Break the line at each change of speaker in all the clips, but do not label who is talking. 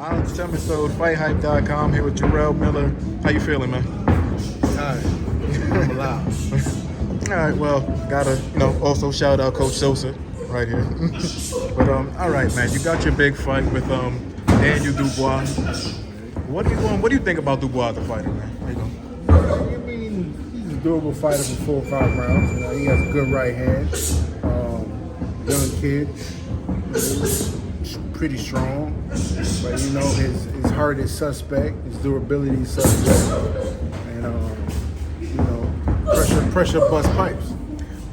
I'm Themistode, FightHype.com, here with Jarrell Miller. How you feeling, man?
Alright, I'm alive.
All right, well, gotta, also shout out Coach Sosa right here. But, all right, man, you got your big fight with Daniel Dubois. What do you think about Dubois, the fighter, man? How you doing?
I mean, he's a durable fighter for 4 or 5 rounds. He has a good right hand. Young kid, pretty strong. But his heart is suspect. His durability is suspect. And pressure bust pipes.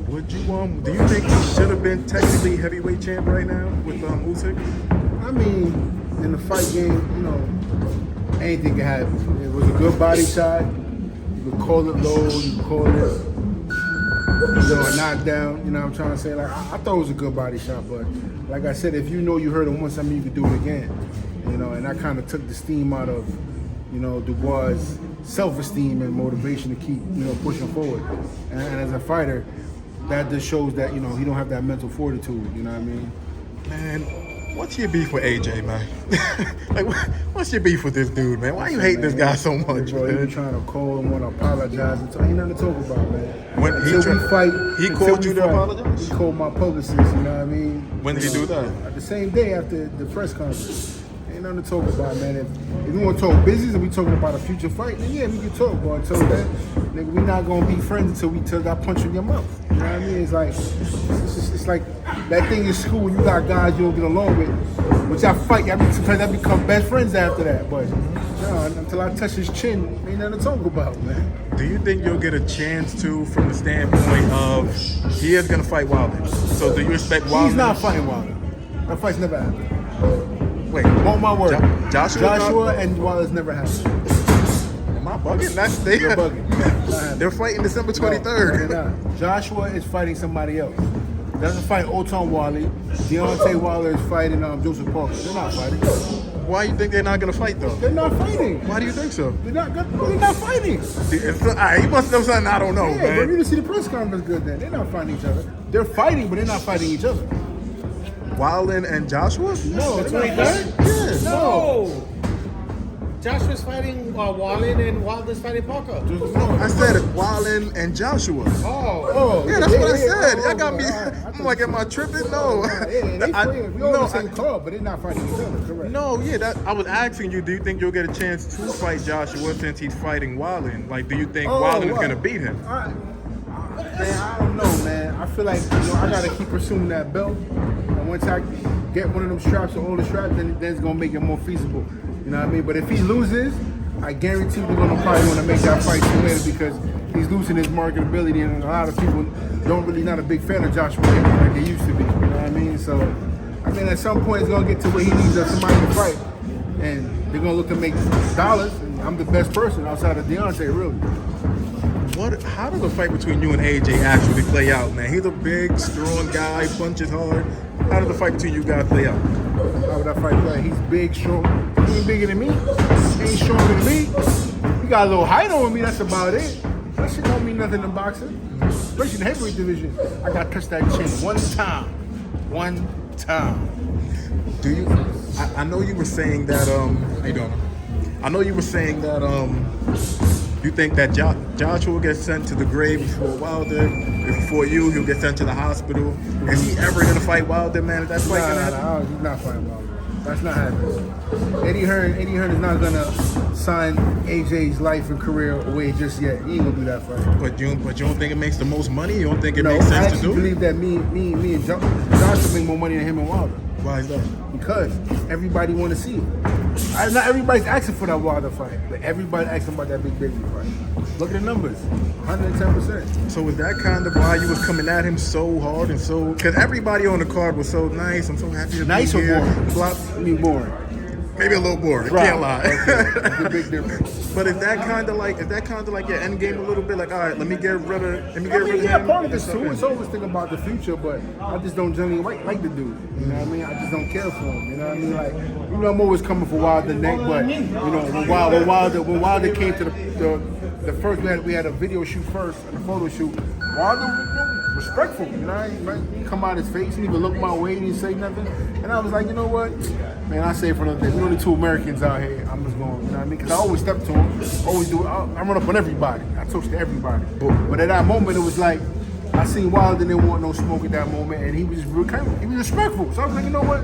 Would you do you think he should have been technically heavyweight champ right now with Usyk?
I mean, in the fight game, anything can happen. It was a good body shot. You could call it low. You could call it a knockdown. You know what I'm trying to say? Like I thought it was a good body shot, but like I said, if you heard it once, I mean you could do it again. And that kind of took the steam out of Dubois' self-esteem and motivation to keep pushing forward. And as a fighter, that just shows that he don't have that mental fortitude. You know what I mean?
Man, what's your beef with AJ, man? Like, what's your beef with this dude, man? Why you hate this guy so much,
bro,
man?
He trying to call and want to apologize. Ain't nothing to talk about, man.
When
we fight,
he called you to apologize?
He called my publicist. You know what I mean?
When did he do that?
The same day after the press conference. Ain't nothing to talk about, man. If we want to talk business and we talking about a future fight, then yeah, we can talk. But until then, nigga, we not gonna be friends until I punch you in your mouth. You know what I mean? It's like that thing in school. You got guys you don't get along with, which I fight. Sometimes I become best friends after that. But until I touch his chin, ain't nothing to talk about, man.
Do you think you'll get a chance to, from the standpoint of he is gonna fight Wilder? So do you expect Wilder?
He's not fighting Wilder. That fight's never happened.
Wait,
mark my word.
Joshua
and Wilder's never happened.
Am I bugging?
You're bugging.
They're fighting December 23rd.
No, Joshua is fighting somebody else. Doesn't fight Oton Wally. Deontay Wilder is fighting Joseph Parker. They're not fighting.
Why do you think they're not gonna fight though?
They're not fighting.
Why do you think so?
They're not fighting.
He must know something I don't know,
man. But you didn't see the press conference good then. They're not fighting each other. They're fighting, but they're not fighting each other.
Wilder and Joshua?
No,
the 23rd?
Yes.
No. Joshua's fighting Wallin and Wilder's fighting Parker.
No, I said Wilder and Joshua.
Oh.
Yeah, that's what I said. Y'all got me. I'm like, am I tripping? No.
They fighting. We all in the same club, but they're not fighting each other, correct?
No, I was asking you, do you think you'll get a chance to fight Joshua since he's fighting Wilder? Like, do you think Wilder is going to beat him?
Man, I don't know, man. I feel like I gotta keep pursuing that belt. And once I get one of them straps or all the straps, then it's gonna make it more feasible. You know what I mean? But if he loses, I guarantee we're gonna probably want to make that fight sooner later because he's losing his marketability, and a lot of people not a big fan of Joshua like they used to be. You know what I mean? So I mean, at some point, it's gonna get to where he needs somebody to fight, and they're gonna look to make dollars. And I'm the best person outside of Deontay, really.
How does a fight between you and AJ actually play out, man? He's a big, strong guy, punches hard. How does the fight between you guys play out?
How would that fight play? He's big, strong. He ain't bigger than me. He ain't stronger than me. He got a little height on me, that's about it. That shit don't mean nothing in boxing. Especially in the heavyweight division. I got to touch that chin one time. One time.
Do you? I know you were saying that, how you doing? I know you were saying that, you think that Joshua will get sent to the grave before Wilder? Before you, he'll get sent to the hospital. Is he ever gonna fight Wilder, man? Is that fight gonna happen?
No, he's not fighting Wilder. That's not happening. Eddie Hearn is not gonna sign AJ's life and career away just yet. He ain't gonna do that fight.
But you don't think it makes the most money? You don't think it makes sense to do?
I actually believe that me and Joshua make more money than him and Wilder.
Why is that?
Because everybody want to see it. Not everybody's asking for that Wilder fight, but everybody asking about that big baby fight. Look at the numbers, 110%.
So is that kind of why you was coming at him so hard and so? Because everybody on the card was so nice. I'm so happy to
nice
be here.
Nice or boring? I mean boring.
Maybe a little boring. I can't lie.
Okay. That's a big difference.
But is that kind of like your end game a little bit? Like, all right, let me get rid of him.
Yeah, part of this too. It's always thinking about the future, but I just don't generally like the dude. You know what I mean? I just don't care for him. You know what I mean? Like, I'm always coming for Wilder neck, but when Wilder came to the first, we had a video shoot first and a photo shoot. respectful, you know. He didn't come out his face, he didn't even look my way, he didn't say nothing. And I was like, you know what? Man, I say for another day, we only 2 Americans out here. I'm just going, you know what I mean? Because I always step to him, always do it. I run up on everybody. I talk to everybody. But at that moment, it was like, I seen Wilder didn't want no smoke at that moment, and he was he was respectful. So I was like, you know what?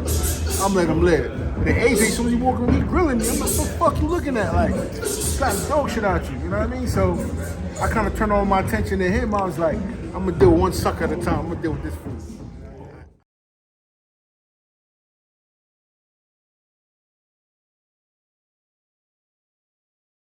I'm letting him live. And then AJ, as soon as he walked in, he grilling me. I'm like, what the fuck you looking at? Like, he's got dog shit out you, you know what I mean? So I kind of turned all my attention to him. I was like, I'm gonna deal one sucker at a time. I'm gonna deal with this fool.